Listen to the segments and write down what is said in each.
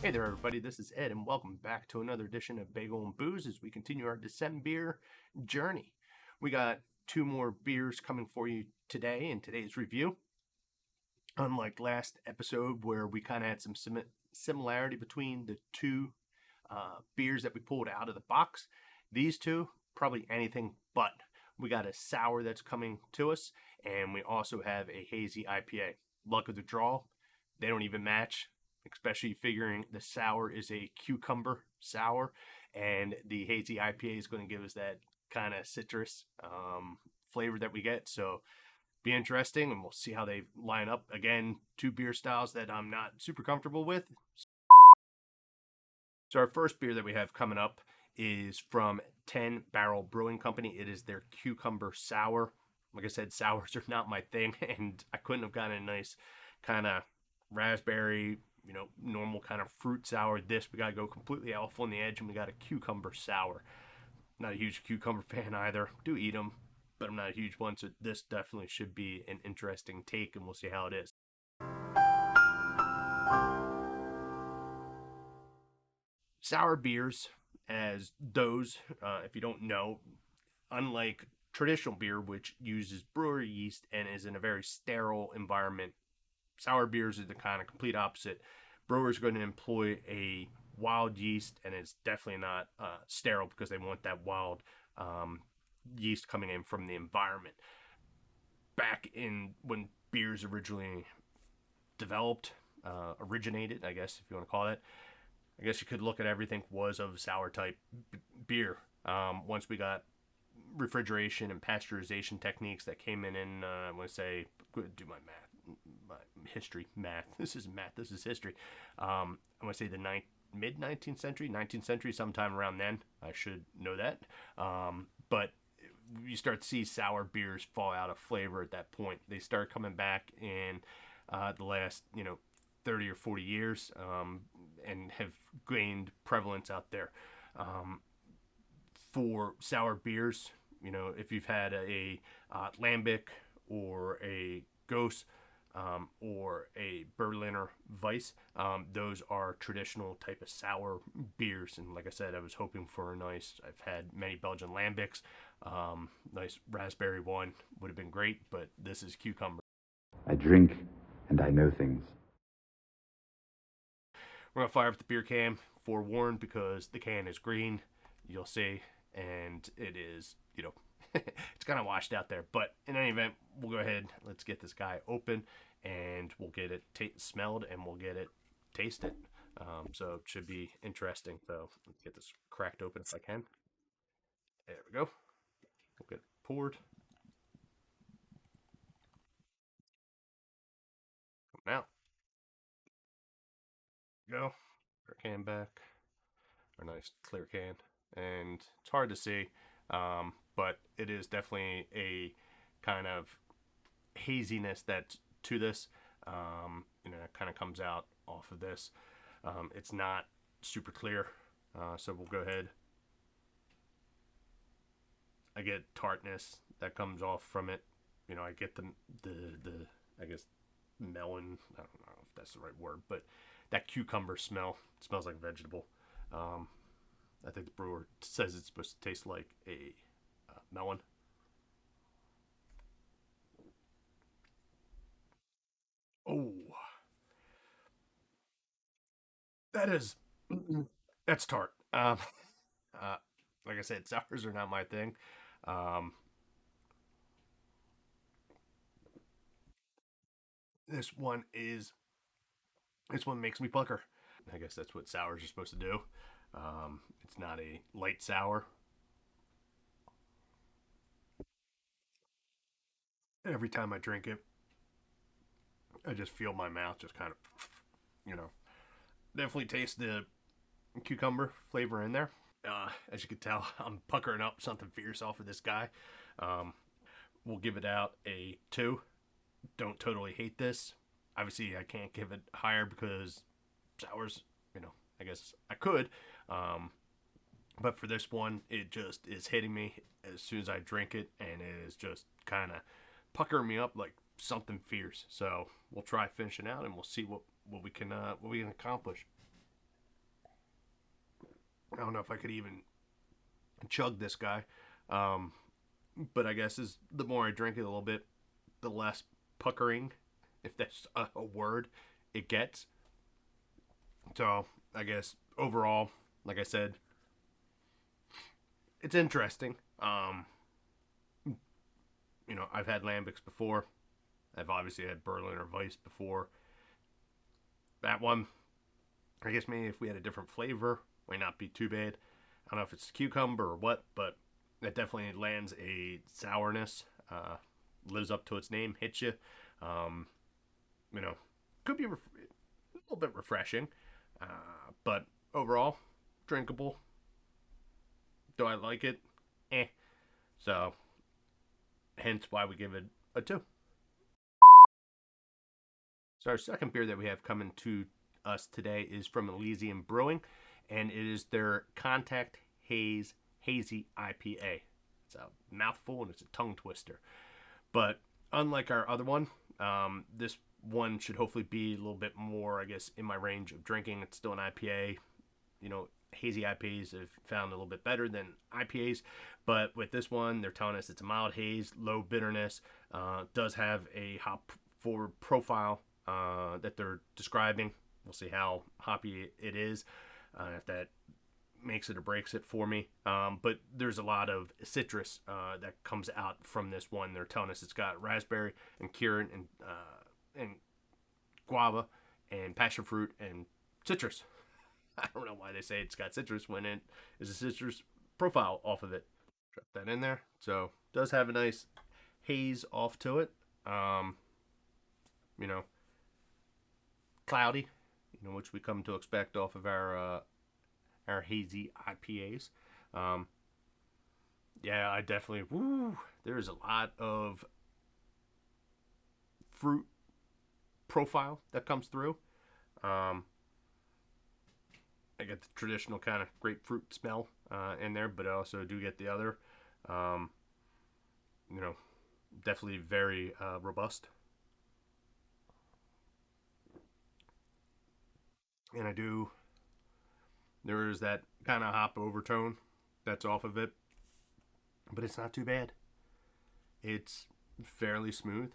Hey there, everybody. This is Ed, and welcome back to another edition of Bagel and Booze as we continue our Decem-Beer journey. We got two more beers coming for you today in today's review. Unlike last episode, where we kind of had some similarity between the two beers that we pulled out of the box, these two, probably anything but. We got a sour that's coming to us, and we also have a hazy IPA. Luck of the draw, they don't even match, especially figuring the sour is a cucumber sour, and the hazy IPA is going to give us that kind of citrus flavor that we get. So be interesting, and we'll see how they line up. Again, two beer styles that I'm not super comfortable with. So our first beer that we have coming up is from 10 Barrel Brewing Company. It is their cucumber sour. Like I said, sours are not my thing, and I couldn't have gotten a nice kind of raspberry, normal kind of fruit sour. This, we got to go completely off on the edge, and we got a cucumber sour. Not a huge cucumber fan either. Do eat them, but I'm not a huge one, so this definitely should be an interesting take, and we'll see how it is. Sour beers, as those, if you don't know, unlike traditional beer, which uses brewery yeast and is in a very sterile environment, sour beers are the kind of complete opposite. Brewers are going to employ a wild yeast, and it's definitely not sterile because they want that wild yeast coming in from the environment. Back in when beers originally originated, I guess, if you want to call it, I guess you could look at everything was of sour type beer. Once we got refrigeration and pasteurization techniques that came in, I want to say, do my math. This is math. This is history. I want to say the mid 19th century, 19th century, sometime around then. I should know that. But you start to see sour beers fall out of flavor at that point. They start coming back in the last, 30 or 40 years, and have gained prevalence out there. For sour beers, if you've had a Lambic or a Ghost, or a Berliner Weiss, those are traditional type of sour beers. And like I said, I was hoping for I've had many Belgian Lambics, nice raspberry one would have been great, but this is cucumber. I drink and I know things. We're going to fire up the beer cam, forewarned, because the can is green, you'll see, and it is, it's kind of washed out there. But in any event, we'll go ahead, let's get this guy open, and we'll get it smelled, and we'll get it tasted. So it should be interesting. So let's get this cracked open if I can. There we go. We'll get it poured. Coming out. Go. Our can back. Our nice clear can. And it's hard to see, but it is definitely a kind of haziness that's to this. It kind of comes out off of this. It's not super clear, so we'll go ahead. I get tartness that comes off from it. I get the I guess melon. I don't know if that's the right word, but that cucumber smell. It smells like a vegetable. I think the brewer says it's supposed to taste like a melon. Oh, that's tart. Uh, like I said, sours are not my thing. Um, this one makes me pucker. I guess that's what sours are supposed to do. It's not a light sour. Every time I drink it, I just feel my mouth just kind of, definitely taste the cucumber flavor in there. As you can tell, I'm puckering up something fierce off of this guy. We'll give it out a 2. Don't totally hate this. Obviously, I can't give it higher because sours, I guess I could. But for this one, it just is hitting me as soon as I drink it, and it is just kind of puckering me up like something fierce. So we'll try finishing out, and we'll see what we can accomplish. I don't know if I could even chug this guy. Um, but I guess as the more I drink it a little bit, the less puckering, if that's a word, it gets. So I guess overall, like I said, it's interesting. I've had lambics before. I've obviously had Berliner Weiss before. That one, I guess maybe if we had a different flavor, might not be too bad. I don't know if it's cucumber or what, but it definitely lands a sourness. Lives up to its name, hits you. Um, you know, could be a little bit refreshing, but overall, drinkable. Do I like it? Eh. So, hence why we give it a 2. So, our second beer that we have coming to us today is from Elysian Brewing, and it is their Contact Haze Hazy IPA. It's a mouthful and it's a tongue twister. But unlike our other one, this one should hopefully be a little bit more, I guess, in my range of drinking. It's still an IPA. Hazy IPAs have found a little bit better than IPAs, but with this one, they're telling us it's a mild haze, low bitterness, does have a hop forward profile that they're describing. We'll see how hoppy it is, if that makes it or breaks it for me. But there's a lot of citrus that comes out from this one. They're telling us it's got raspberry and currant and guava and passion fruit and citrus. I don't know why they say it's got citrus when it is a citrus profile off of it. Drop that in there. So it does have a nice haze off to it. You know, cloudy, which we come to expect off of our hazy IPAs. Yeah, I definitely. There's a lot of fruit profile that comes through. Um, I get the traditional kind of grapefruit smell in there, but I also do get the other. Um, you know, Definitely very robust. And I do. There is that kind of hop overtone that's off of it, but it's not too bad. It's fairly smooth.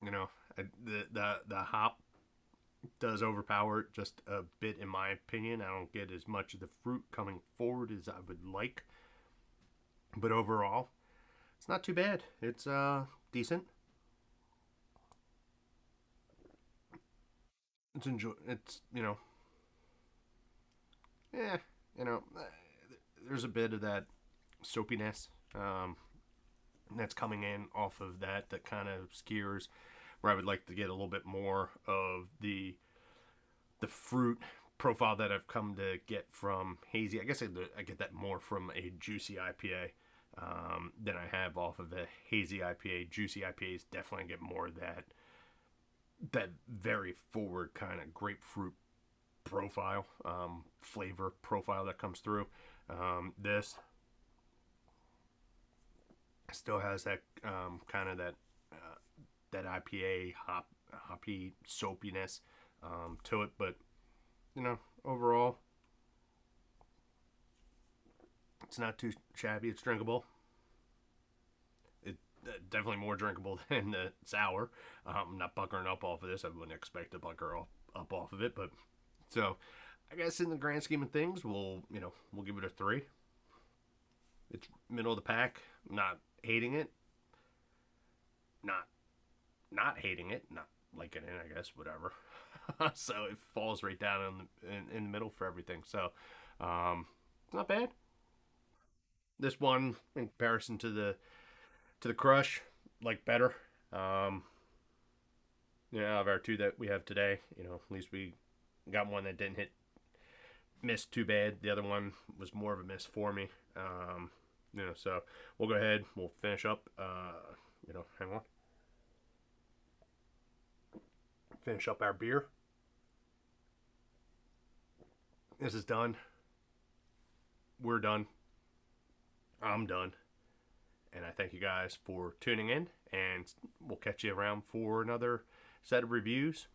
You know, the hop does overpower it just a bit, in my opinion. I don't get as much of the fruit coming forward as I would like, but overall, it's not too bad. It's decent. It's enjoy. It's yeah, you know, there's a bit of that soapiness that's coming in off of that kind of skewers where I would like to get a little bit more of the fruit profile that I've come to get from hazy. I guess I get that more from a juicy IPA than I have off of a hazy IPA. Juicy IPAs definitely get more of that very forward kind of grapefruit profile, flavor profile that comes through. This still has that kind of that IPA hoppy soapiness to it, but overall, it's not too shabby. It's drinkable. It definitely more drinkable than the sour. I'm not buckering up off of this. I wouldn't expect to bucker up off of it, but so I guess in the grand scheme of things, we'll give it a 3. It's middle of the pack. Not hating it. Not not hating it. Not liking it. I guess whatever. So it falls right down in the middle for everything. So it's not bad. This one in comparison to the crush, like better. Um, out of our 2 that we have today, at least we got one that didn't miss too bad. The other one was more of a miss for me. So we'll go ahead. We'll finish up. Hang on. Finish up our beer. This is done. We're done. I'm done. And I thank you guys for tuning in. And we'll catch you around for another set of reviews.